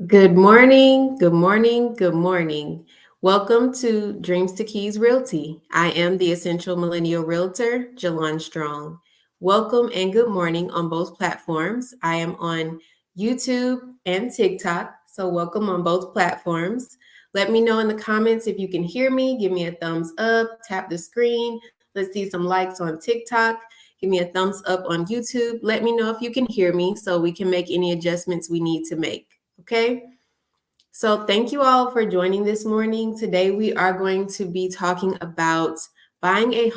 Good morning, good morning, good morning. Welcome to Dreams to Keys Realty. I am the Essential Millennial Realtor, Jalon Strong. Welcome and good morning on both platforms. I am on YouTube and TikTok, so welcome on both platforms. Let me know in the comments if you can hear me. Give me a thumbs up, tap the screen. Let's see some likes on TikTok. Give me a thumbs up on YouTube. Let me know if you can hear me so we can make any adjustments we need to make. Okay, so thank you all for joining this morning. Today we are going to be talking about buying a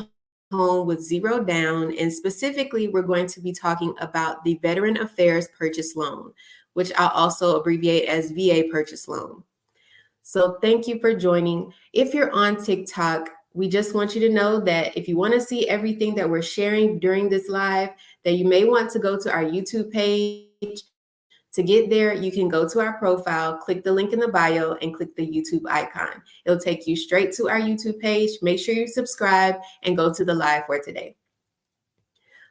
home with zero down, and specifically we're going to be talking about the Veteran Affairs Purchase Loan, which I'll also abbreviate as VA Purchase Loan. So thank you for joining. If you're on TikTok, we just want you to know that if you want to see everything that we're sharing during this live, that you may want to go to our YouTube page. To get there, you can go to our profile, click the link in the bio, and click the YouTube icon. It'll take you straight to our YouTube page. Make sure you subscribe and go to the live for today.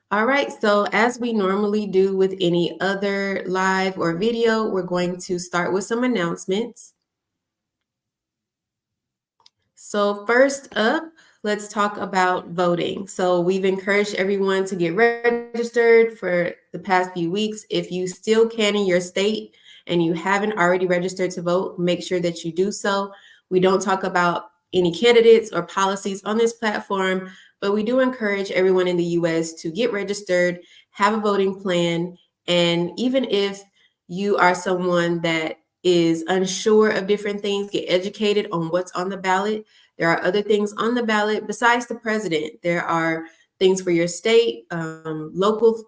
All right, so as we normally do with any other live or video, we're going to start with some announcements. So first up, let's talk about voting. So we've encouraged everyone to get registered for the past few weeks. If you still can in your state and you haven't already registered to vote, make sure that you do so. We don't talk about any candidates or policies on this platform, but we do encourage everyone in the US to get registered, have a voting plan, and even if you are someone that is unsure of different things, get educated on what's on the ballot. There are other things on the ballot besides the president. There are things for your state, local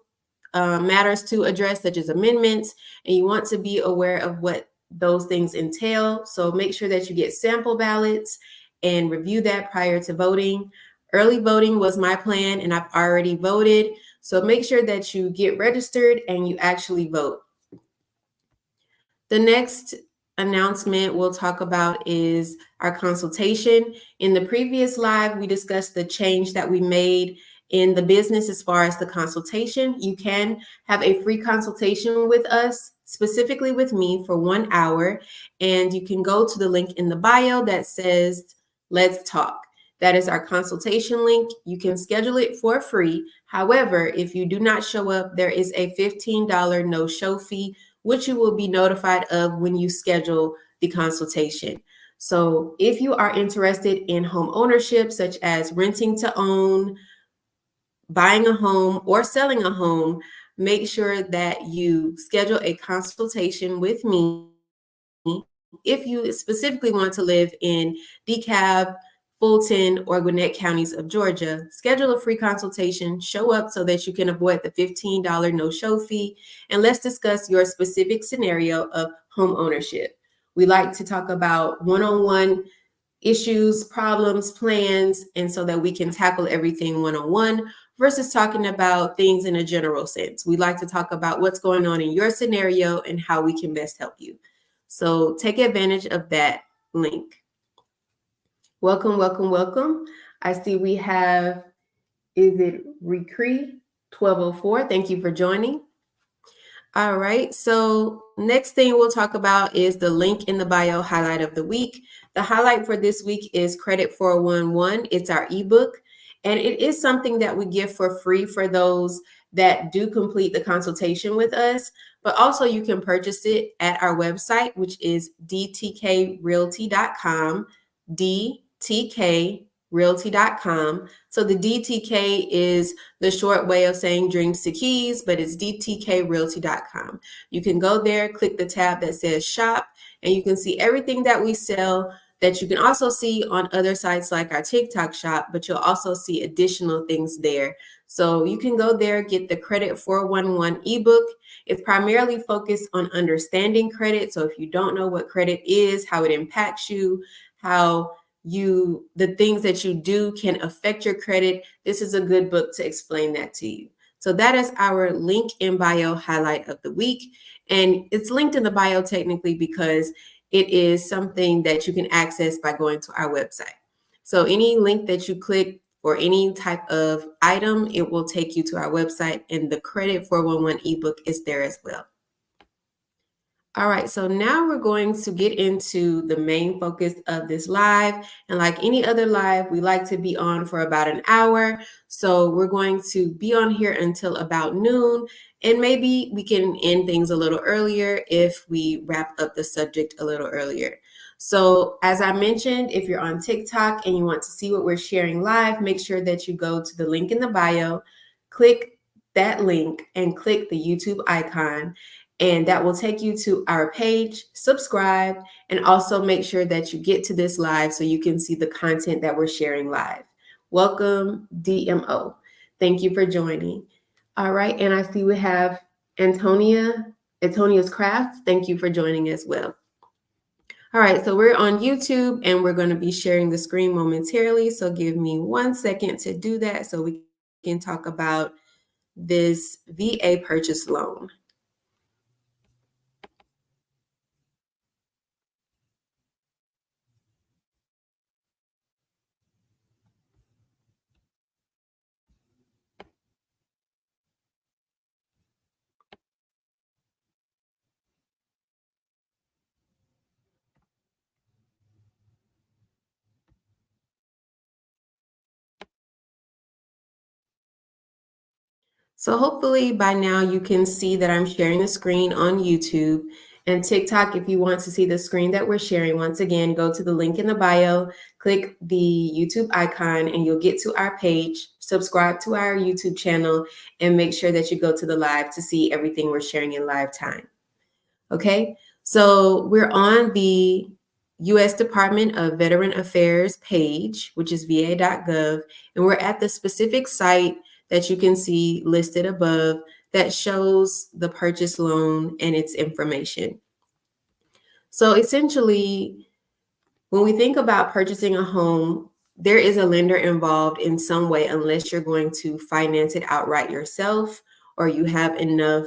matters to address, such as amendments, and you want to be aware of what those things entail. So make sure that you get sample ballots and review that prior to voting. Early voting was my plan, and I've already voted. So make sure that you get registered and you actually vote. The next announcement we'll talk about is our consultation. In the previous live, we discussed the change that we made in the business as far as the consultation. You can have a free consultation with us, specifically with me, for 1 hour, and you can go to the link in the bio that says, "Let's talk." That is our consultation link. You can schedule it for free. However, if you do not show up, there is a $15 no-show fee, which you will be notified of when you schedule the consultation. So if you are interested in home ownership, such as renting to own, buying a home, or selling a home, make sure that you schedule a consultation with me. If you specifically want to live in DeKalb, Fulton, or Gwinnett counties of Georgia, schedule a free consultation, show up so that you can avoid the $15 no-show fee, and let's discuss your specific scenario of home ownership. We like to talk about one-on-one issues, problems, plans, and so that we can tackle everything one-on-one versus talking about things in a general sense. We like to talk about what's going on in your scenario and how we can best help you. So take advantage of that link. Welcome, welcome, welcome. I see we have, is it Recree 1204? Thank you for joining. All right, so next thing we'll talk about is the link in the bio highlight of the week. The highlight for this week is Credit 411. It's our ebook, and it is something that we give for free for those that do complete the consultation with us, but also you can purchase it at our website, which is dtkrealty.com, dtkrealty.com. So the DTK is the short way of saying Dreams to Keys, but it's dtkrealty.com. You can go there, click the tab that says shop, and you can see everything that we sell that you can also see on other sites like our TikTok shop, but you'll also see additional things there. So you can go there, get the Credit 411 ebook. It's primarily focused on understanding credit. So if you don't know what credit is, how it impacts you, how the things that you do can affect your credit, this is a good book to explain that to you. So that is our link in bio highlight of the week. And it's linked in the bio technically because it is something that you can access by going to our website. So any link that you click for any type of item, it will take you to our website, and the Credit 411 ebook is there as well. All right, so now we're going to get into the main focus of this live. And like any other live, we like to be on for about an hour. So we're going to be on here until about noon. And maybe we can end things a little earlier if we wrap up the subject a little earlier. So as I mentioned, if you're on TikTok and you want to see what we're sharing live, make sure that you go to the link in the bio, click that link and click the YouTube icon, and that will take you to our page. Subscribe, and also make sure that you get to this live so you can see the content that we're sharing live. Welcome, DMO. Thank you for joining. All right, and I see we have Antonia's Craft. Thank you for joining as well. All right, so we're on YouTube and we're going to be sharing the screen momentarily. So give me 1 second to do that so we can talk about this VA purchase loan. So hopefully by now you can see that I'm sharing the screen on YouTube and TikTok. If you want to see the screen that we're sharing, once again, go to the link in the bio, click the YouTube icon, and you'll get to our page. Subscribe to our YouTube channel and make sure that you go to the live to see everything we're sharing in live time. Okay, so we're on the U.S. Department of Veteran Affairs page, which is va.gov, and we're at the specific site that you can see listed above that shows the purchase loan and its information. So essentially, when we think about purchasing a home, there is a lender involved in some way, unless you're going to finance it outright yourself or you have enough,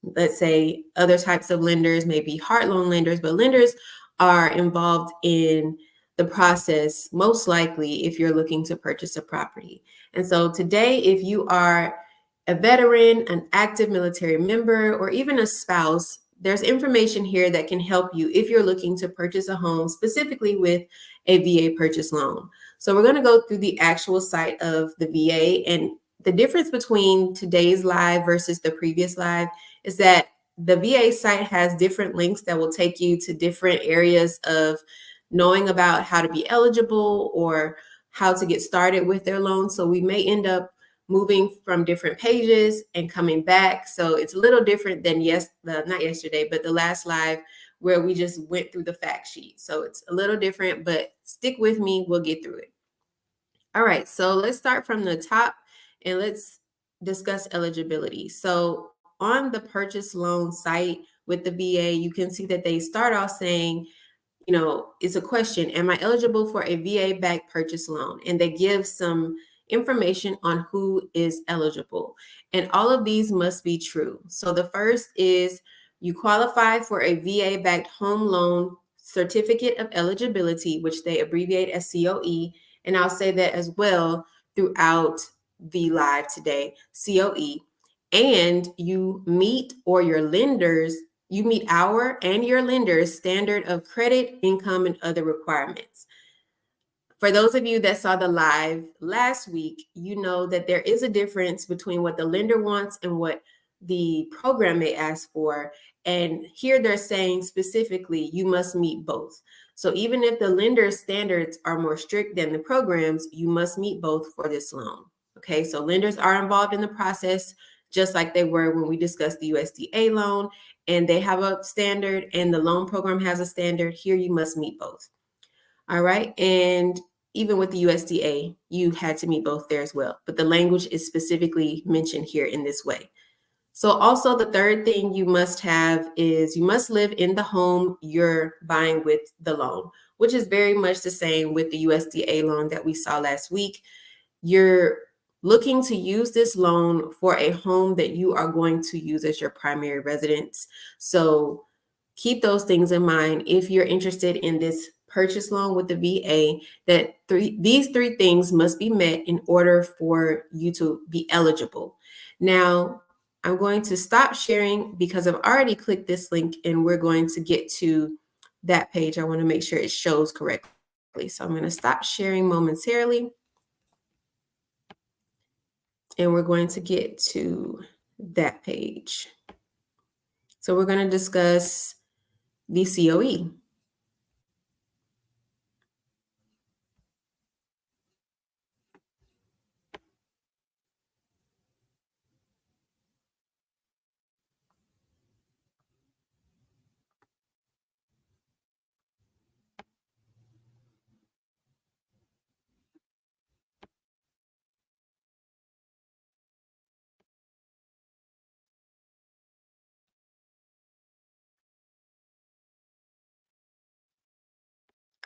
let's say, other types of lenders, maybe heart loan lenders, but lenders are involved in the process, most likely if you're looking to purchase a property. And so today, if you are a veteran, an active military member, or even a spouse, there's information here that can help you if you're looking to purchase a home, specifically with a VA purchase loan. So we're going to go through the actual site of the VA, and the difference between today's live versus the previous live is that the VA site has different links that will take you to different areas of knowing about how to be eligible or how to get started with their loan. So we may end up moving from different pages and coming back. So it's a little different than not yesterday, but the last live where we just went through the fact sheet. So it's a little different, but stick with me, we'll get through it. All right, so let's start from the top and let's discuss eligibility. So on the purchase loan site with the VA, you can see that they start off saying, it's a question, am I eligible for a VA-backed purchase loan? And they give some information on who is eligible. And all of these must be true. So the first is you qualify for a VA-backed home loan certificate of eligibility, which they abbreviate as COE. And I'll say that as well throughout the live today, COE. And you meet our and your lender's standard of credit, income, and other requirements. For those of you that saw the live last week, you know that there is a difference between what the lender wants and what the program may ask for. And here they're saying specifically, you must meet both. So even if the lender's standards are more strict than the programs, you must meet both for this loan. Okay, so lenders are involved in the process, just like they were when we discussed the USDA loan, and they have a standard and the loan program has a standard. Here you must meet both. All right, and even with the USDA, you had to meet both there as well, but the language is specifically mentioned here in this way. So also the third thing you must have is you must live in the home you're buying with the loan, which is very much the same with the USDA loan that we saw last week. You're looking to use this loan for a home that you are going to use as your primary residence. So keep those things in mind if you're interested in this purchase loan with the VA, that these three things must be met in order for you to be eligible. Now, I'm going to stop sharing because I've already clicked this link and we're going to get to that page. I want to make sure it shows correctly. So I'm going to stop sharing momentarily and we're going to get to that page. So we're going to discuss the COE.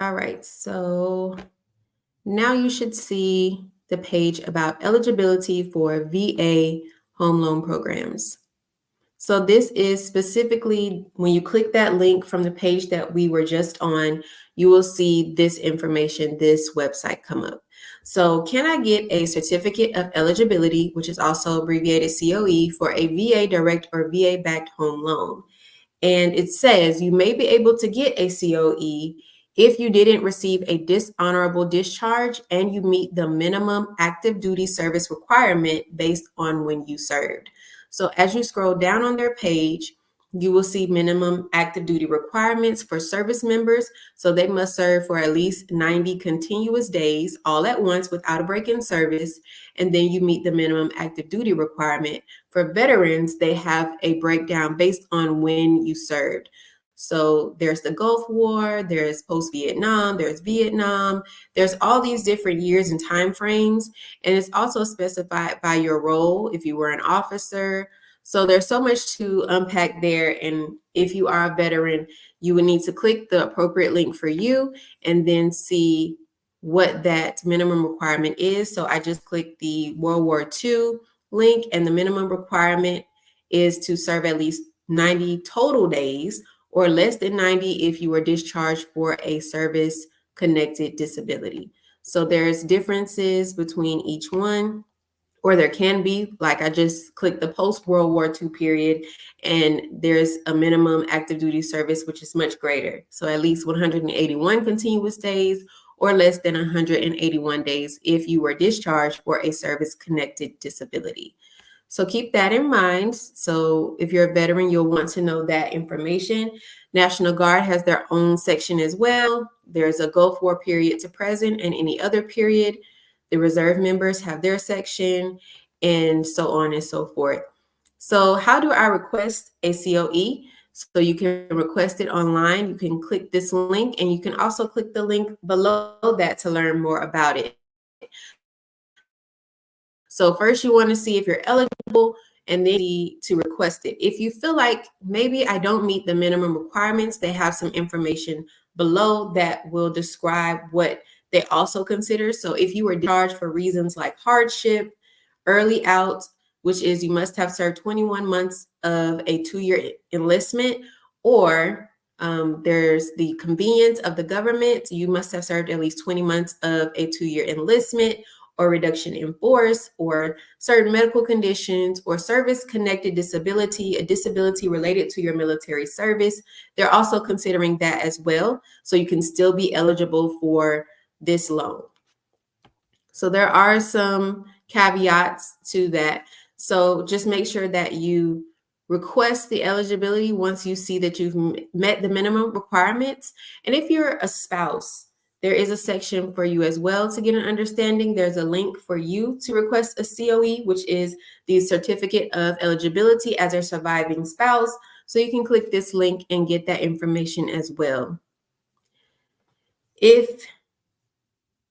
All right, so now you should see the page about eligibility for VA home loan programs. So this is specifically when you click that link from the page that we were just on, you will see this information, this website come up. So can I get a certificate of eligibility, which is also abbreviated COE, for a VA direct or VA backed home loan? And it says you may be able to get a COE if you didn't receive a dishonorable discharge and you meet the minimum active duty service requirement based on when you served. So as you scroll down on their page, you will see minimum active duty requirements for service members. So they must serve for at least 90 continuous days all at once without a break in service. And then you meet the minimum active duty requirement. For veterans, they have a breakdown based on when you served. So there's the Gulf War, there's post-Vietnam, there's all these different years and time frames. And it's also specified by your role, if you were an officer. So there's so much to unpack there. And if you are a veteran, you would need to click the appropriate link for you and then see what that minimum requirement is. So I just clicked the World War II link, and the minimum requirement is to serve at least 90 total days or less than 90 if you were discharged for a service connected disability. So there's differences between each one, or there can be. Like I just clicked the post World War II period, and there's a minimum active duty service, which is much greater. So at least 181 continuous days or less than 181 days if you were discharged for a service connected disability. So keep that in mind. So if you're a veteran, you'll want to know that information. National Guard has their own section as well. There's a Gulf War period to present and any other period. The reserve members have their section, and so on and so forth. So how do I request a COE? So you can request it online. You can click this link, and you can also click the link below that to learn more about it. So first you want to see if you're eligible, and then to request it. If you feel like maybe I don't meet the minimum requirements, they have some information below that will describe what they also consider. So if you were discharged for reasons like hardship, early out, which is you must have served 21 months of a 2-year enlistment, or there's the convenience of the government. You must have served at least 20 months of a 2-year enlistment, or reduction in force, or certain medical conditions, or service-connected disability, a disability related to your military service. They're also considering that as well, so you can still be eligible for this loan. So there are some caveats to that. So just make sure that you request the eligibility once you see that you've met the minimum requirements. And if you're a spouse, there is a section for you as well to get an understanding. There's a link for you to request a COE, which is the certificate of eligibility as a surviving spouse. So you can click this link and get that information as well. If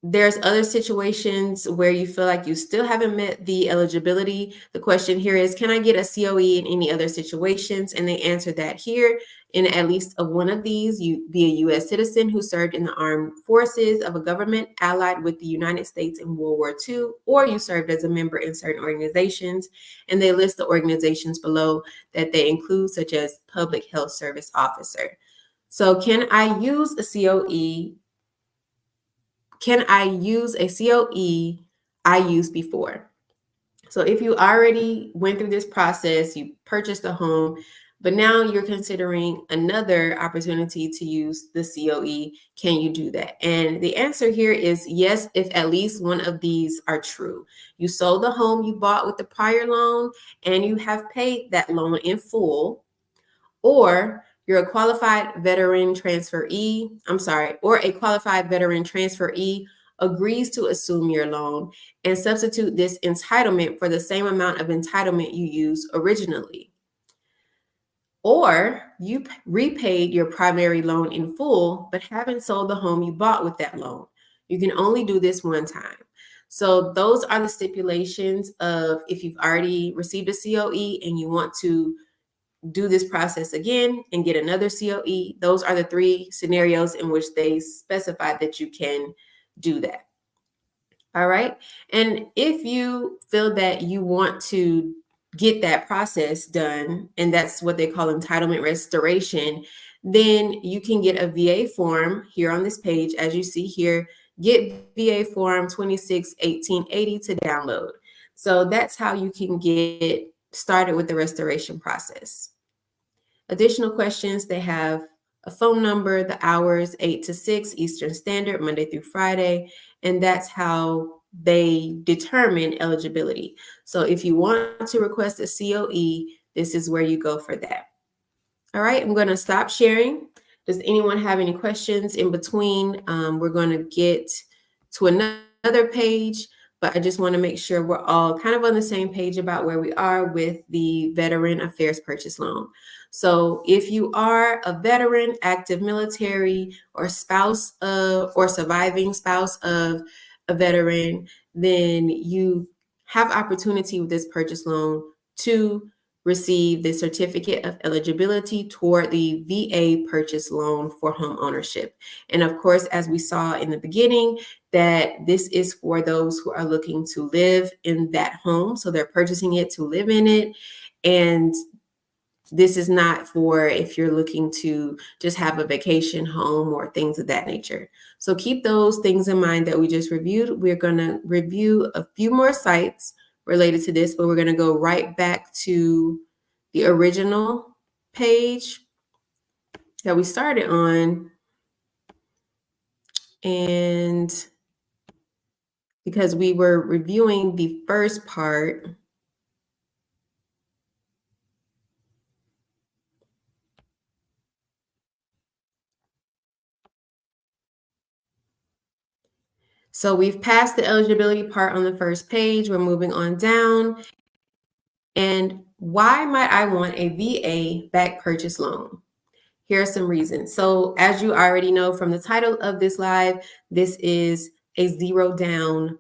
there's other situations where you feel like you still haven't met the eligibility, the question here is, can I get a COE in any other situations? And they answer that here. In at least of one of these, you be a U.S. citizen who served in the armed forces of a government allied with the United States in World War II, or you served as a member in certain organizations. And they list the organizations below that they include, such as Public Health Service Officer. So can I use a COE? Can I use a COE I used before? So if you already went through this process, you purchased a home, but now you're considering another opportunity to use the COE, can you do that? And the answer here is yes, if at least one of these are true. You sold the home you bought with the prior loan and you have paid that loan in full, or you're a qualified veteran transferee, or a qualified veteran transferee agrees to assume your loan and substitute this entitlement for the same amount of entitlement you used originally. Or you repaid your primary loan in full, but haven't sold the home you bought with that loan. You can only do this one time. So those are the stipulations of if you've already received a COE and you want to do this process again and get another COE. Those are the three scenarios in which they specify that you can do that. All right. And if you feel that you want to get that process done, and that's what they call entitlement restoration, then you can get a VA form here on this page, as you see here. Get VA form 261880 to download. So that's how you can get started with the restoration process. Additional questions, they have a phone number, the hours, 8 to 6 Eastern Standard, Monday through Friday, and that's how they determine eligibility. So if you want to request a COE, this is where you go for that. All right, I'm going to stop sharing. Does anyone have any questions in between? We're going to get to another page, but I just want to make sure we're all kind of on the same page about where we are with the Veteran Affairs Purchase Loan. So if you are a veteran, active military, or spouse of, or surviving spouse of a veteran, then you have opportunity with this purchase loan to receive the certificate of eligibility toward the VA purchase loan for home ownership. And of course, as we saw in the beginning, that this is for those who are looking to live in that home. So they're purchasing it to live in it. And this is not for if you're looking to just have a vacation home or things of that nature. So keep those things in mind that we just reviewed. We're going to review a few more sites related to this, but we're going to go right back to the original page that we started on. And because we were reviewing the first part, so we've passed the eligibility part on the first page. We're moving on down. And why might I want a VA back purchase loan? Here are some reasons. So as you already know from the title of this live, this is a zero down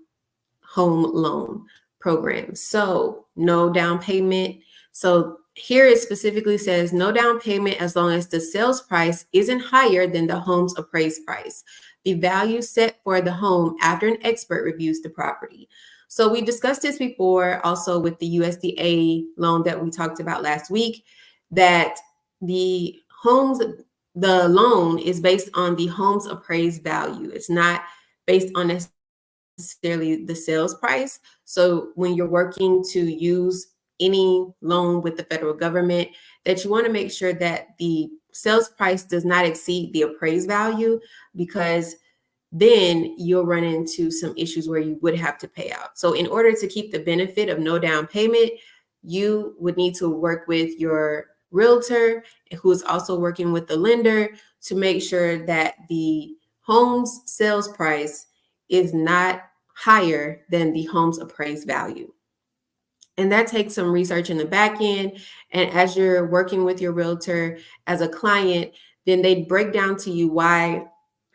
home loan program. So no down payment. So here it specifically says no down payment as long as the sales price isn't higher than the home's appraised price. The value set for the home after an expert reviews the property. So we discussed this before also with the USDA loan that we talked about last week, that the loan is based on the home's appraised value. It's not based on necessarily the sales price. So when you're working to use any loan with the federal government, that you want to make sure that the sales price does not exceed the appraised value, because then you'll run into some issues where you would have to pay out. So in order to keep the benefit of no down payment, you would need to work with your realtor, who is also working with the lender, to make sure that the home's sales price is not higher than the home's appraised value. And that takes some research in the back end. And as you're working with your realtor as a client, then they break down to you why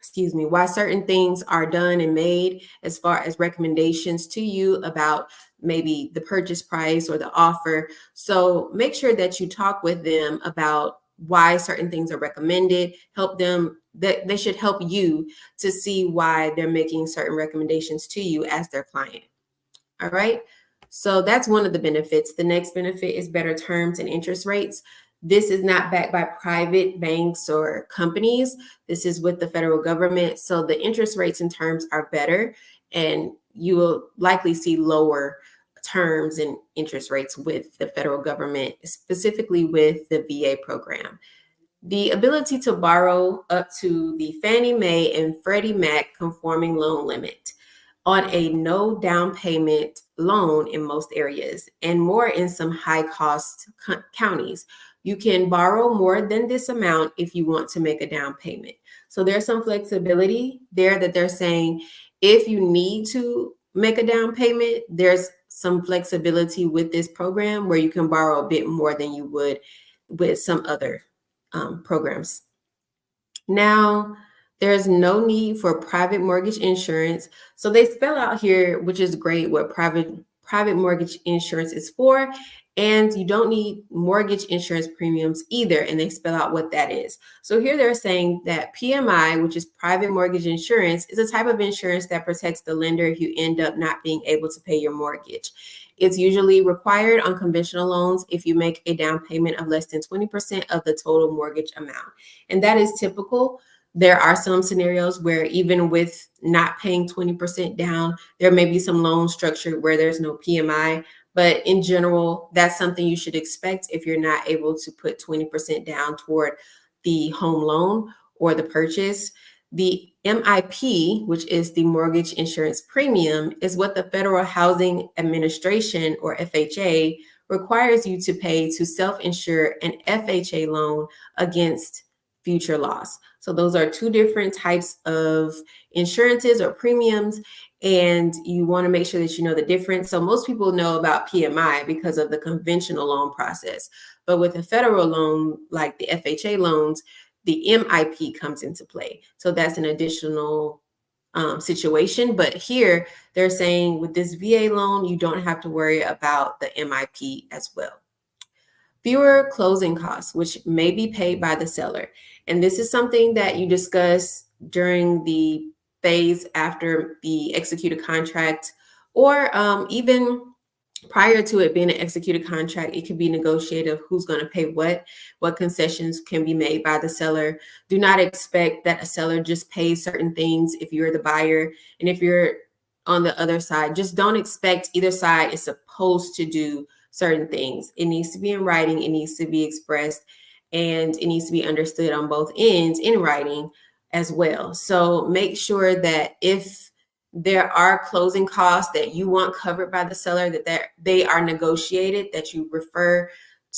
certain things are done and made as far as recommendations to you about maybe the purchase price or the offer. So make sure that you talk with them about why certain things are recommended. Help them, that they should help you to see why they're making certain recommendations to you as their client. All right. So that's one of the benefits. The next benefit is better terms and interest rates. This is not backed by private banks or companies. This is with the federal government. So the interest rates and terms are better, and you will likely see lower terms and interest rates with the federal government, specifically with the VA program. The ability to borrow up to the Fannie Mae and Freddie Mac conforming loan limit on a no down payment loan in most areas and more in some high cost counties. You can borrow more than this amount if you want to make a down payment. So there's some flexibility there that they're saying if you need to make a down payment, there's some flexibility with this program where you can borrow a bit more than you would with some other programs. Now, there's no need for private mortgage insurance. So they spell out here, which is great, what private mortgage insurance is for. And you don't need mortgage insurance premiums either. And they spell out what that is. So here they're saying that PMI, which is private mortgage insurance, is a type of insurance that protects the lender if you end up not being able to pay your mortgage. It's usually required on conventional loans if you make a down payment of less than 20% of the total mortgage amount. And that is typical. There are some scenarios where even with not paying 20% down, there may be some loan structure where there's no PMI. But in general, that's something you should expect if you're not able to put 20% down toward the home loan or the purchase. The MIP, which is the mortgage insurance premium, is what the Federal Housing Administration, or FHA, requires you to pay to self-insure an FHA loan against future loss. So those are two different types of insurances or premiums, and you want to make sure that you know the difference. So most people know about PMI because of the conventional loan process, but with a federal loan like the FHA loans, the MIP comes into play. So that's an additional situation. But here they're saying with this VA loan, you don't have to worry about the MIP as well. Fewer closing costs, which may be paid by the seller. And this is something that you discuss during the phase after the executed contract, or even prior to it being an executed contract. It could be negotiated of who's going to pay what concessions can be made by the seller. Do not expect that a seller just pays certain things if you're the buyer. And if you're on the other side, just don't expect either side is supposed to do certain things. It needs to be in writing, it needs to be expressed, and it needs to be understood on both ends in writing as well. So make sure that if there are closing costs that you want covered by the seller, that they are negotiated, that you refer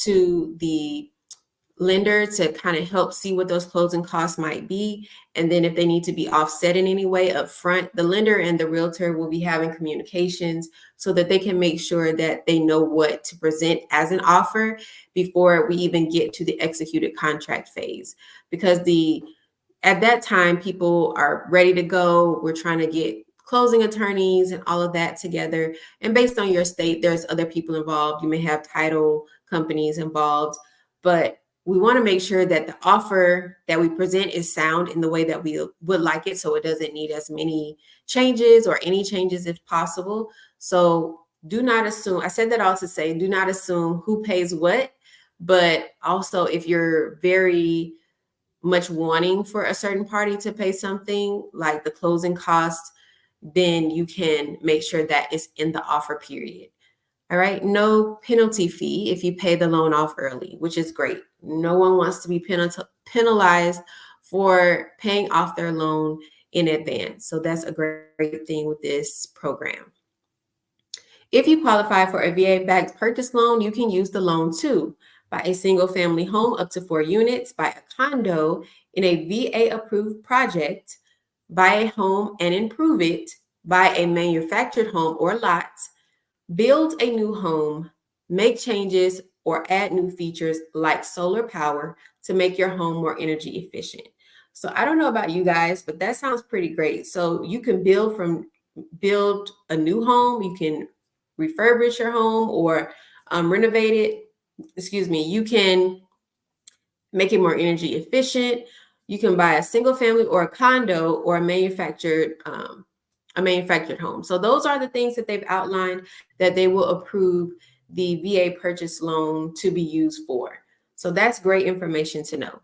to the lender to kind of help see what those closing costs might be. And then if they need to be offset in any way up front, the lender and the realtor will be having communications so that they can make sure that they know what to present as an offer before we even get to the executed contract phase. Because at that time, people are ready to go. We're trying to get closing attorneys and all of that together. And based on your state, there's other people involved. You may have title companies involved, but we want to make sure that the offer that we present is sound in the way that we would like it, so it doesn't need as many changes or any changes if possible. So do not assume, I said that all to say, do not assume who pays what, but also if you're very much wanting for a certain party to pay something like the closing cost, then you can make sure that it's in the offer period. All right. No penalty fee if you pay the loan off early, which is great. No one wants to be penalized for paying off their loan in advance. So that's a great thing with this program. If you qualify for a VA-backed purchase loan, you can use the loan to buy a single family home up to 4 units, buy a condo in a VA-approved project, buy a home and improve it, buy a manufactured home or lot, build a new home, make changes or add new features like solar power to make your home more energy efficient. So I don't know about you guys, but that sounds pretty great. So you can build a new home, you can refurbish your home or renovate it. You can make it more energy efficient. You can buy a single family or a condo or a manufactured home. So those are the things that they've outlined that they will approve the VA purchase loan to be used for. So that's great information to know.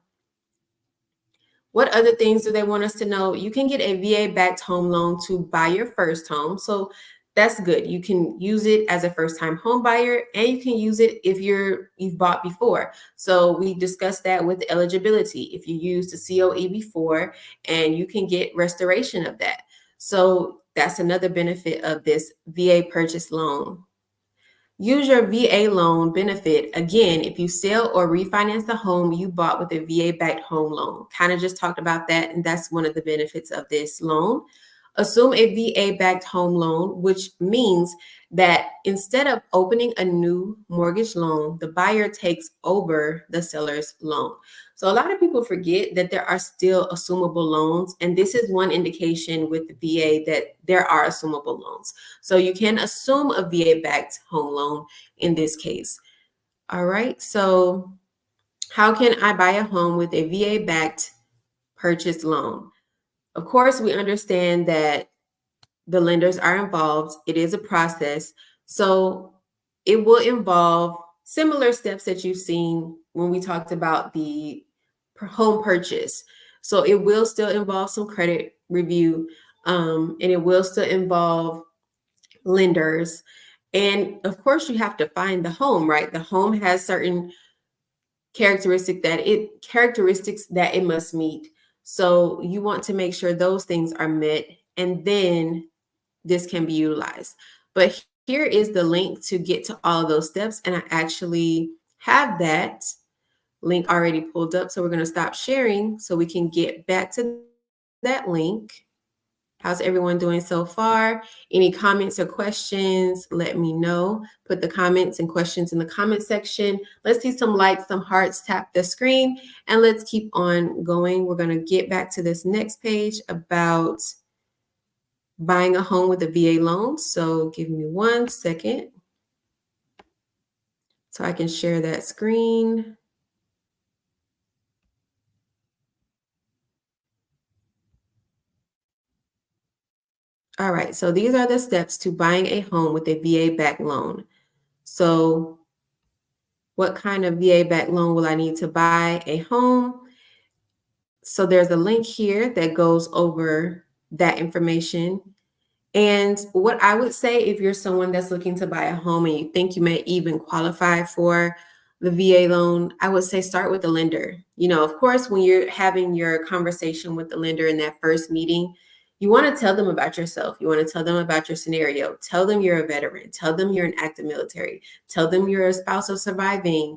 What other things do they want us to know? You can get a VA-backed home loan to buy your first home. So that's good. You can use it as a first-time home buyer, and you can use it if you've bought before. So we discussed that with eligibility. If you used the COE before, and you can get restoration of that. So that's another benefit of this VA purchase loan. Use your VA loan benefit again if you sell or refinance the home you bought with a VA-backed home loan. Kind of just talked about that, and that's one of the benefits of this loan. Assume a VA-backed home loan, which means that instead of opening a new mortgage loan, the buyer takes over the seller's loan. So a lot of people forget that there are still assumable loans, and this is one indication with the VA that there are assumable loans. So you can assume a VA-backed home loan in this case. All right, so how can I buy a home with a VA-backed purchase loan? Of course, we understand that the lenders are involved. It is a process. So it will involve similar steps that you've seen when we talked about the home purchase. So it will still involve some credit review, and it will still involve lenders. And of course, you have to find the home, right? The home has certain characteristics that it must meet. So you want to make sure those things are met, and then this can be utilized. But here is the link to get to all of those steps. And I actually have that link already pulled up. So we're going to stop sharing so we can get back to that link. How's everyone doing so far? Any comments or questions? Let me know. Put the comments and questions in the comment section. Let's see some likes, some hearts, tap the screen, and let's keep on going. We're going to get back to this next page about buying a home with a VA loan. So give me 1 second so I can share that screen. All right, so these are the steps to buying a home with a VA-backed loan. So what kind of VA-backed loan will I need to buy a home? So there's a link here that goes over that information. And what I would say, if you're someone that's looking to buy a home and you think you may even qualify for the VA loan, I would say start with the lender. Of course, when you're having your conversation with the lender in that first meeting, you want to tell them about yourself. You want to tell them about your scenario. Tell them you're a veteran. Tell them you're an active military. Tell them you're a spouse of surviving,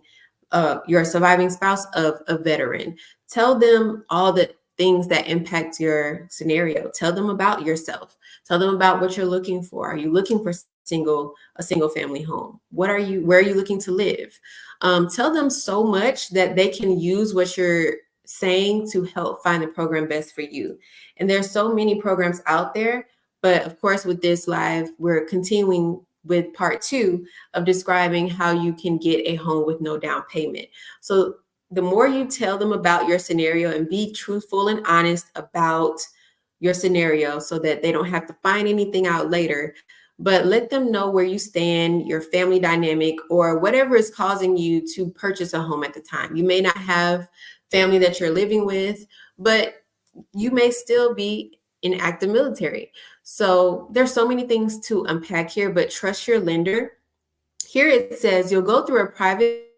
you're a surviving spouse of a veteran. Tell them all the things that impact your scenario. Tell them about yourself. Tell them about what you're looking for. Are you looking for a single family home? Where are you looking to live? Tell them so much that they can use what you're saying to help find the program best for you. And there's so many programs out there, but of course, with this live, we're continuing with part 2 of describing how you can get a home with no down payment. So the more you tell them about your scenario and be truthful and honest about your scenario so that they don't have to find anything out later, but let them know where you stand, your family dynamic, or whatever is causing you to purchase a home at the time. You may not have family that you're living with, but you may still be in active military. So there's so many things to unpack here, but trust your lender. Here it says you'll go through a private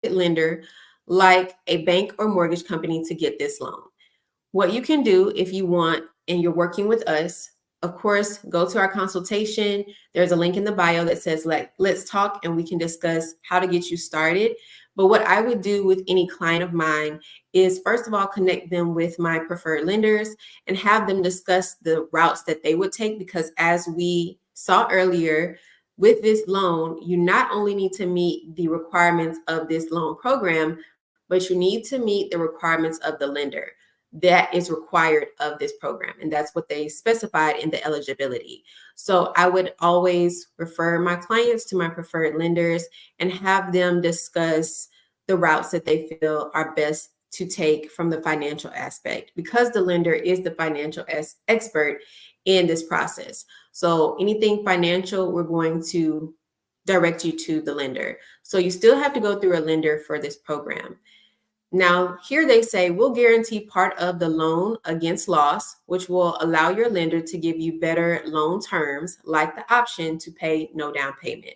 lender like a bank or mortgage company to get this loan. What you can do if you want, and you're working with us, of course, go to our consultation. There's a link in the bio that says, let's talk, and we can discuss how to get you started. But what I would do with any client of mine is, first of all, connect them with my preferred lenders and have them discuss the routes that they would take, because as we saw earlier, with this loan, you not only need to meet the requirements of this loan program, but you need to meet the requirements of the lender that is required of this program. And that's what they specified in the eligibility. So I would always refer my clients to my preferred lenders and have them discuss the routes that they feel are best to take from the financial aspect, because the lender is the financial expert in this process. So anything financial, we're going to direct you to the lender. So you still have to go through a lender for this program. Now, here they say, we'll guarantee part of the loan against loss, which will allow your lender to give you better loan terms, like the option to pay no down payment.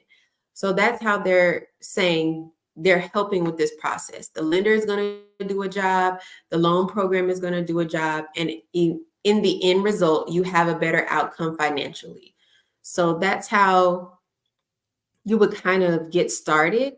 So that's how they're saying they're helping with this process. The lender is going to do a job, the loan program is going to do a job, and in the end result, you have a better outcome financially. So that's how you would kind of get started.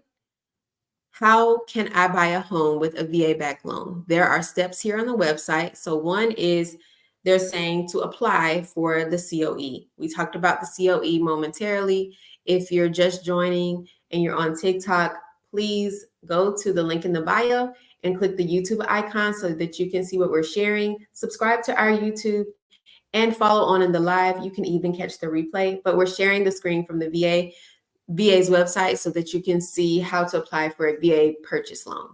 How can I buy a home with a VA-backed loan? There are steps here on the website. So one is they're saying to apply for the COE. We talked about the COE momentarily. If you're just joining and you're on TikTok, please go to the link in the bio and click the YouTube icon so that you can see what we're sharing. Subscribe to our YouTube and follow on in the live. You can even catch the replay, but we're sharing the screen from the VA's website so that you can see how to apply for a VA purchase loan.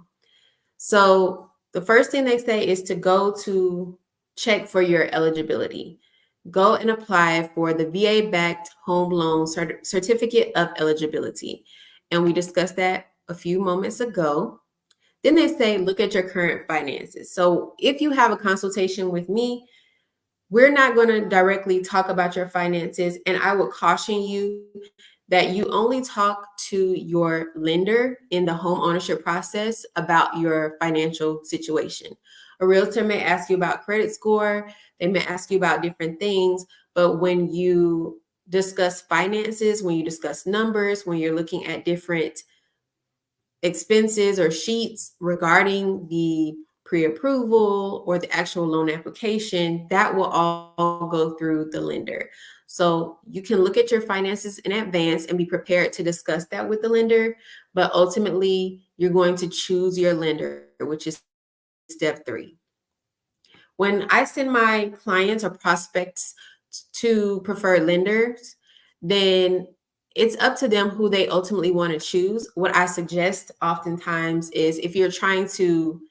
So the first thing they say is to go to check for your eligibility. Go and apply for the VA-backed home loan certificate of eligibility. And we discussed that a few moments ago. Then they say, look at your current finances. So if you have a consultation with me, we're not going to directly talk about your finances. And I would caution you that you only talk to your lender in the home ownership process about your financial situation. A realtor may ask you about credit score, they may ask you about different things, but when you discuss finances, when you discuss numbers, when you're looking at different expenses or sheets regarding the pre-approval or the actual loan application, that will all go through the lender. So you can look at your finances in advance and be prepared to discuss that with the lender, but ultimately you're going to choose your lender, which is step 3. When I send my clients or prospects to preferred lenders, then it's up to them who they ultimately want to choose. What I suggest oftentimes is if you're trying to,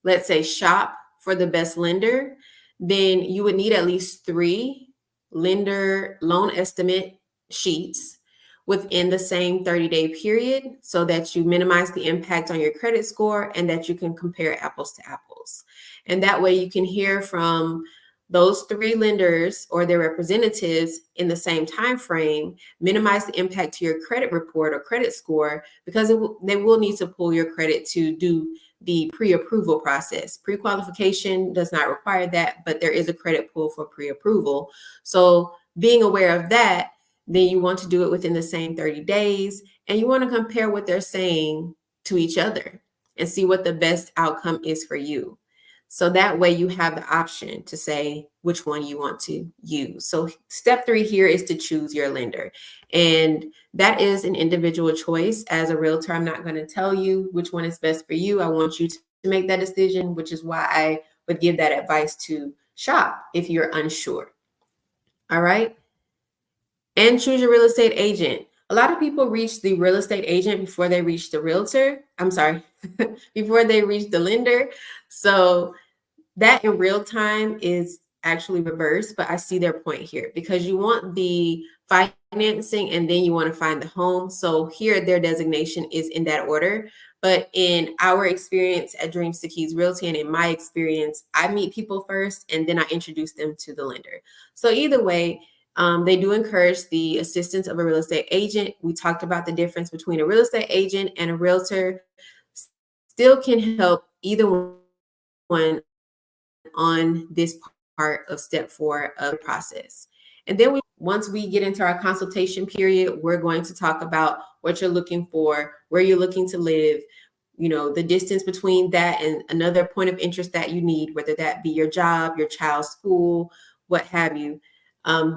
let's say, shop for the best lender, then you would need at least 3 lender loan estimate sheets within the same 30-day period so that you minimize the impact on your credit score and that you can compare apples to apples. And that way you can hear from those 3 lenders or their representatives in the same time frame, minimize the impact to your credit report or credit score, because they will need to pull your credit to do the pre-approval process. Pre-qualification does not require that, but there is a credit pull for pre-approval. So being aware of that, then you want to do it within the same 30 days, and you want to compare what they're saying to each other and see what the best outcome is for you. So that way you have the option to say which one you want to use. So step 3 here is to choose your lender. And that is an individual choice. As a realtor, I'm not going to tell you which one is best for you. I want you to make that decision, which is why I would give that advice to shop if you're unsure. All right. And choose your real estate agent. A lot of people reach the real estate agent before they reach the realtor. I'm sorry, before they reach the lender. So that in real time is actually reversed, but I see their point here because you want the financing and then you want to find the home. So here their designation is in that order. But in our experience at Dreams to Keys Realty and in my experience, I meet people first and then I introduce them to the lender. So either way, they do encourage the assistance of a real estate agent. We talked about the difference between a real estate agent and a realtor. Still can help either one on this part of step 4 of the process. And then once we get into our consultation period, we're going to talk about what you're looking for, where you're looking to live, you know, the distance between that and another point of interest that you need, whether that be your job, your child's school, what have you.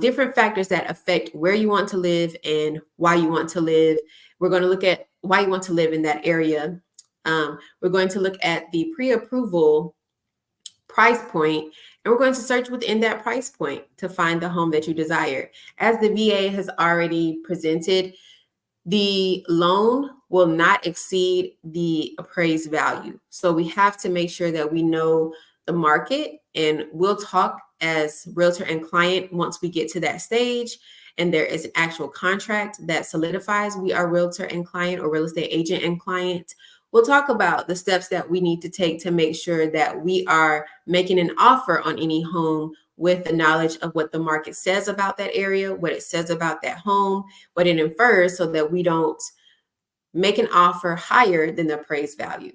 Different factors that affect where you want to live and why you want to live. We're going to look at why you want to live in that area. We're going to look at the pre-approval price point, and we're going to search within that price point to find the home that you desire. As the VA has already presented, the loan will not exceed the appraised value. So we have to make sure that we know the market, and we'll talk as realtor and client once we get to that stage and there is an actual contract that solidifies we are realtor and client or real estate agent and client. we'll talk about the steps that we need to take to make sure that we are making an offer on any home with the knowledge of what the market says about that area, what it says about that home, what it infers, so that we don't make an offer higher than the appraised value.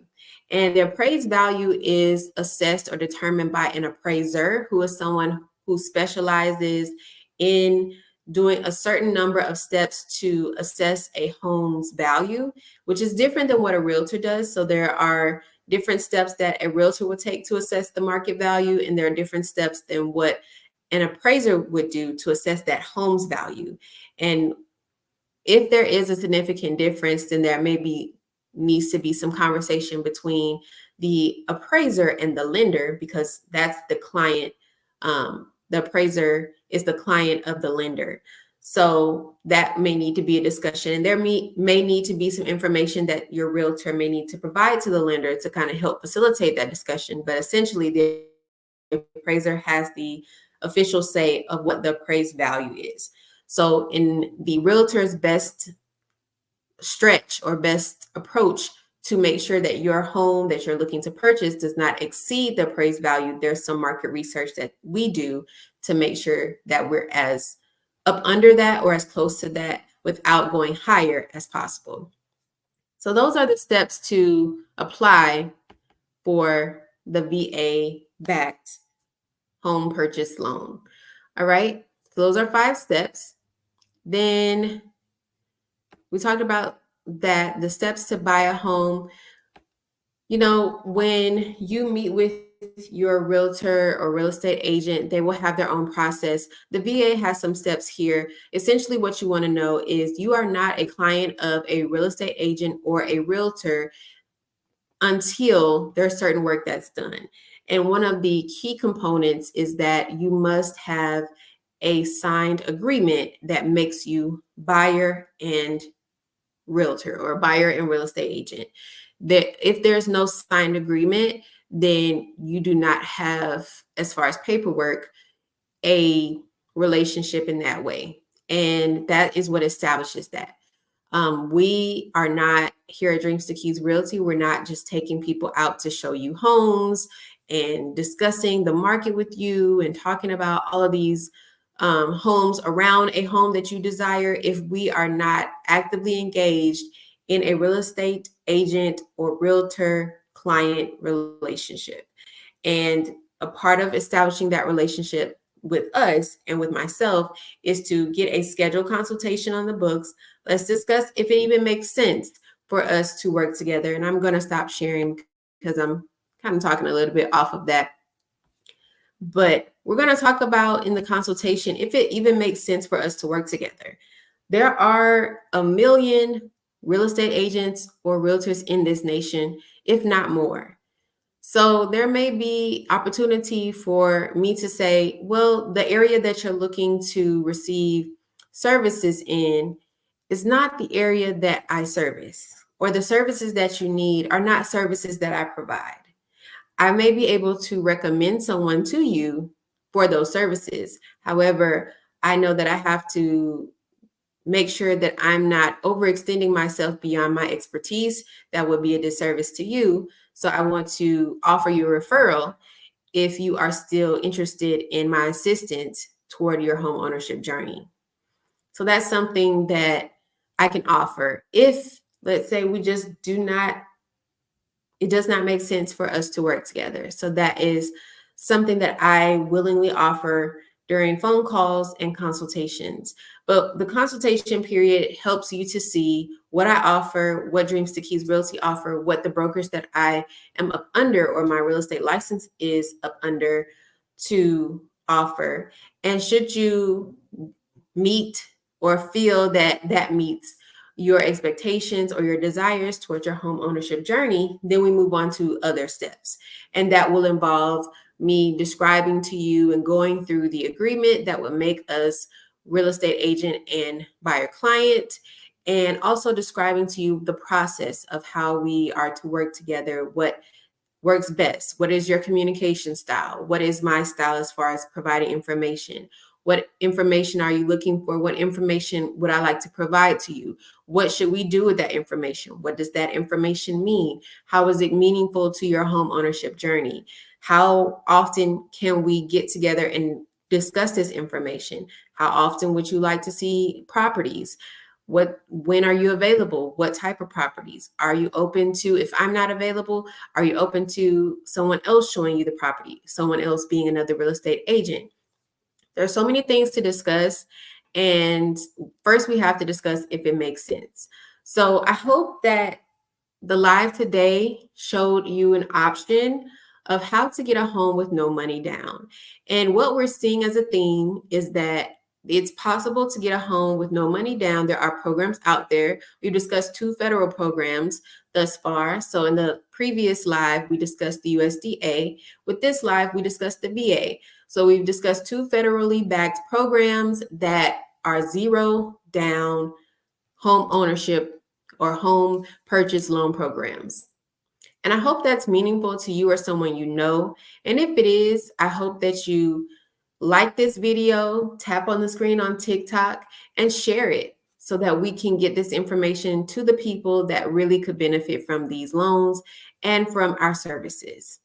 And the appraised value is assessed or determined by an appraiser, who is someone who specializes in doing a certain number of steps to assess a home's value, which is different than what a realtor does. So there are different steps that a realtor would take to assess the market value, and there are different steps than what an appraiser would do to assess that home's value. And if there is a significant difference, then there needs to be some conversation between the appraiser and the lender, because that's the client. The appraiser is the client of the lender. So that may need to be a discussion, and there may need to be some information that your realtor may need to provide to the lender to kind of help facilitate that discussion. But essentially, the appraiser has the official say of what the appraised value is. So in the realtor's best stretch or best approach to make sure that your home that you're looking to purchase does not exceed the appraised value, there's some market research that we do to make sure that we're as up under that or as close to that without going higher as possible. So those are the steps to apply for the VA-backed home purchase loan. All right, so those are 5 steps. Then we talked about that the steps to buy a home. You know, when you meet with your realtor or real estate agent, they will have their own process. The VA has some steps here. Essentially, what you want to know is you are not a client of a real estate agent or a realtor until there's certain work that's done. And one of the key components is that you must have a signed agreement that makes you buyer and realtor, or buyer and real estate agent. That if there's no signed agreement, then you do not have, as far as paperwork, a relationship in that way. And that is what establishes that. We are not here at Dreams to Keys Realty. We're not just taking people out to show you homes and discussing the market with you and talking about all of these homes around a home that you desire if we are not actively engaged in a real estate agent or realtor client relationship. And a part of establishing that relationship with us and with myself is to get a scheduled consultation on the books. Let's discuss if it even makes sense for us to work together. And I'm going to stop sharing because I'm kind of talking a little bit off of that. But we're going to talk about in the consultation if it even makes sense for us to work together. There are a million real estate agents or realtors in this nation, if not more. So there may be opportunity for me to say, well, the area that you're looking to receive services in is not the area that I service, or the services that you need are not services that I provide. I may be able to recommend someone to you for those services. However, I know that I have to make sure that I'm not overextending myself beyond my expertise. That would be a disservice to you. So I want to offer you a referral if you are still interested in my assistance toward your home ownership journey. So that's something that I can offer. If, let's say, it does not make sense for us to work together. So that is something that I willingly offer during phone calls and consultations. But the consultation period helps you to see what I offer, what Dreams to Keys Realty offer, what the brokers that I am up under or my real estate license is up under to offer. And should you meet or feel that that meets your expectations or your desires towards your home ownership journey, then we move on to other steps. And that will involve me describing to you and going through the agreement that would make us real estate agent and buyer client, and also describing to you the process of how we are to work together, what works best, what is your communication style, what is my style as far as providing information, What information are you looking for? What information would I like to provide to you? What should we do with that information? What does that information mean? How is it meaningful to your home ownership journey? How often can we get together and discuss this information? How often would you like to see properties? When are you available? What type of properties? Are you open to, if I'm not available, are you open to someone else showing you the property, someone else being another real estate agent? There are so many things to discuss. And first, we have to discuss if it makes sense. So I hope that the live today showed you an option of how to get a home with no money down. And what we're seeing as a theme is that it's possible to get a home with no money down. There are programs out there. We discussed 2 federal programs thus far. So in the previous live, we discussed the USDA. With this live, we discussed the VA. So we've discussed 2 federally backed programs that are zero down home ownership or home purchase loan programs. And I hope that's meaningful to you or someone you know. And if it is, I hope that you like this video, tap on the screen on TikTok, and share it so that we can get this information to the people that really could benefit from these loans and from our services.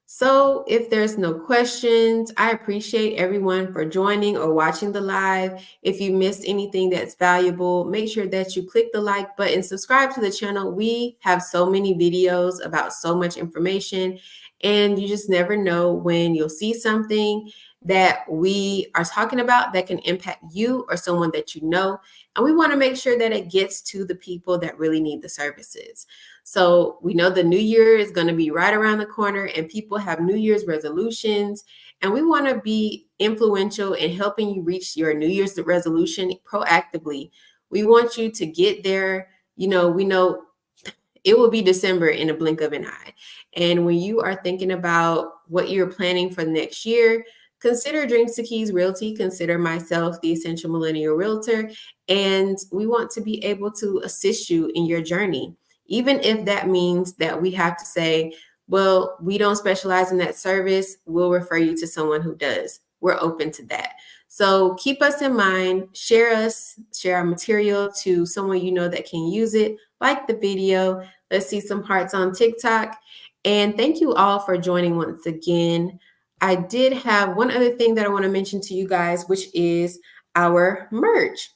So if there's no questions, I appreciate everyone for joining or watching the live. If you missed anything that's valuable, make sure that you click the like button, subscribe to the channel. We have so many videos about so much information, and you just never know when you'll see something that we are talking about that can impact you or someone that you know. And we want to make sure that it gets to the people that really need the services. So we know the new year is going to be right around the corner, and people have New Year's resolutions. And we want to be influential in helping you reach your New Year's resolution proactively. We want you to get there. We know it will be December in a blink of an eye. And when you are thinking about what you're planning for next year, consider Dreams to Keys Realty, consider myself, the Essential Millennial Realtor, and we want to be able to assist you in your journey. Even if that means that we have to say, well, we don't specialize in that service, we'll refer you to someone who does. We're open to that. So keep us in mind, share our material to someone you know that can use it, like the video. Let's see some hearts on TikTok. And thank you all for joining once again. I did have one other thing that I want to mention to you guys, which is our merch.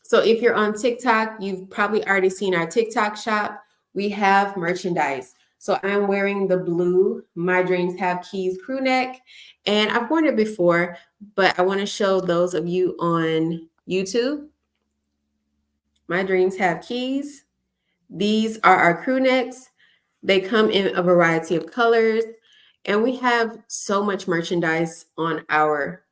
So if you're on TikTok, you've probably already seen our TikTok shop. We have merchandise. So I'm wearing the blue My Dreams Have Keys crew neck, and I've worn it before, but I want to show those of you on YouTube. My Dreams Have Keys. These are our crew necks. They come in a variety of colors, and we have so much merchandise on our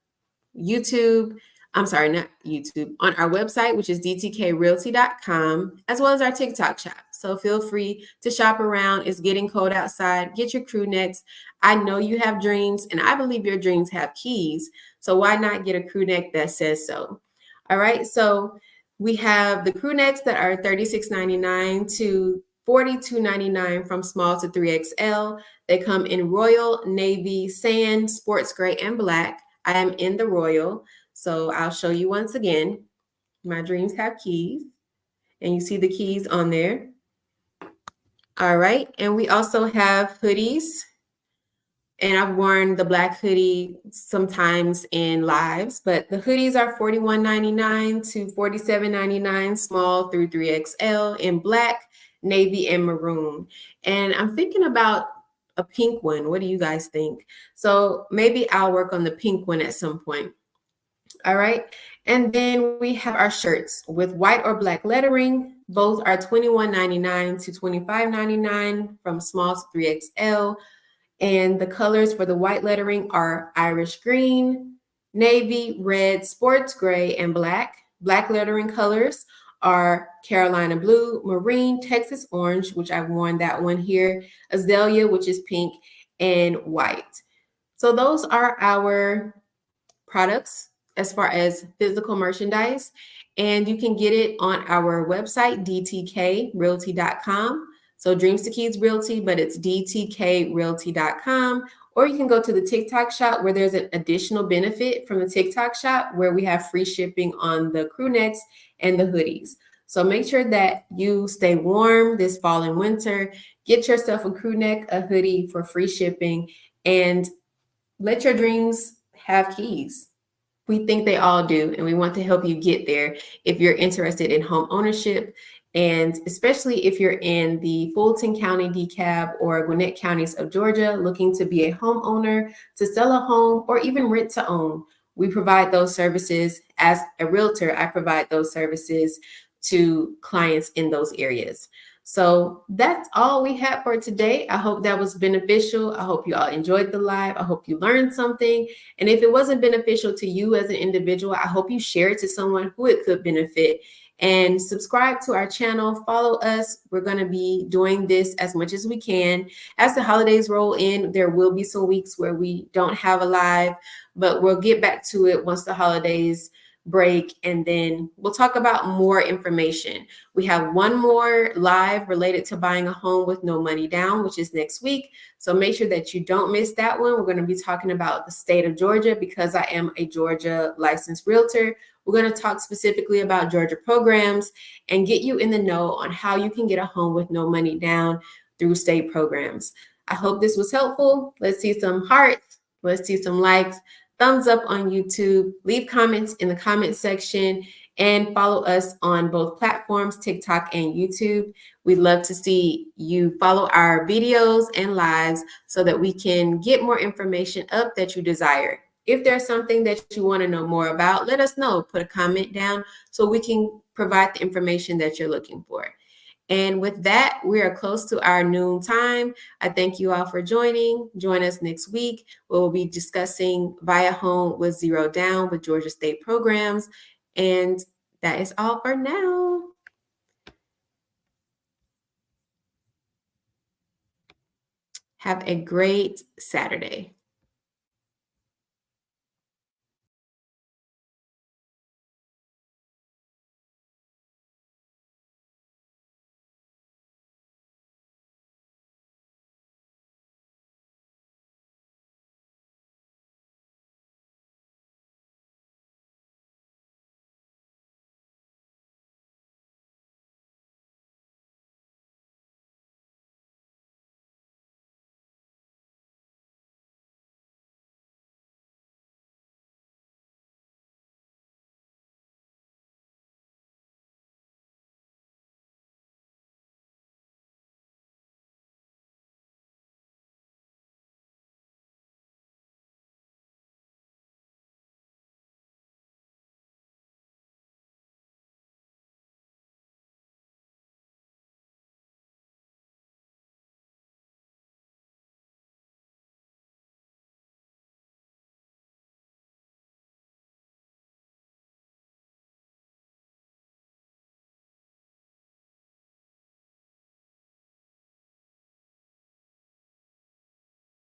YouTube. I'm sorry, not YouTube, on our website, which is dtkrealty.com, as well as our TikTok shop. So feel free to shop around. It's getting cold outside. Get your crew necks. I know you have dreams, and I believe your dreams have keys. So why not get a crew neck that says so? All right. So we have the crew necks that are $36.99 to $42.99 from small to 3XL. They come in royal, navy, sand, sports gray, and black. I am in the royal. So I'll show you once again. My Dreams Have Keys. And you see the keys on there. All right. And we also have hoodies. And I've worn the black hoodie sometimes in lives, but the hoodies are $41.99 to $47.99, small through 3XL, in black, navy, and maroon. And I'm thinking about a pink one. What do you guys think? So maybe I'll work on the pink one at some point. All right. And then we have our shirts with white or black lettering. Both are $21.99 to $25.99 from small to 3XL. And the colors for the white lettering are Irish green, navy, red, sports gray, and black. Black lettering colors are Carolina blue, marine, Texas orange, which I've worn that one here, azalea, which is pink, and white. So those are our products as far as physical merchandise. And you can get it on our website, dtkrealty.com. So Dreams to Keys Realty, but it's dtkrealty.com, Or you can go to the TikTok shop where there's an additional benefit from the TikTok shop where we have free shipping on the crew necks and the hoodies. So make sure that you stay warm this fall and winter. Get yourself a crew neck, a hoodie for free shipping, and let your dreams have keys. We think they all do, and we want to help you get there if you're interested in home ownership, and especially if you're in the Fulton County, DeKalb, or Gwinnett counties of Georgia looking to be a homeowner, to sell a home, or even rent to own. We provide those services. As a realtor, I provide those services to clients in those areas. So that's all we have for today. I hope that was beneficial. I hope you all enjoyed the live. I hope you learned something. And if it wasn't beneficial to you as an individual, I hope you share it to someone who it could benefit. And subscribe to our channel, follow us. We're going to be doing this as much as we can. As the holidays roll in, there will be some weeks where we don't have a live, but we'll get back to it once the holidays break, and then we'll talk about more information. We have one more live related to buying a home with no money down, which is next week. So make sure that you don't miss that one. We're going to be talking about the state of Georgia because I am a Georgia licensed realtor. We're going to talk specifically about Georgia programs and get you in the know on how you can get a home with no money down through state programs. I hope this was helpful. Let's see some hearts. Let's see some likes. Thumbs up on YouTube, leave comments in the comment section, and follow us on both platforms, TikTok and YouTube. We'd love to see you follow our videos and lives so that we can get more information up that you desire. If there's something that you want to know more about, let us know. Put a comment down so we can provide the information that you're looking for. And with that, we are close to our noon time. I thank you all for joining. Join us next week. We'll be discussing Buy a Home with Zero Down with Georgia State programs. And that is all for now. Have a great Saturday.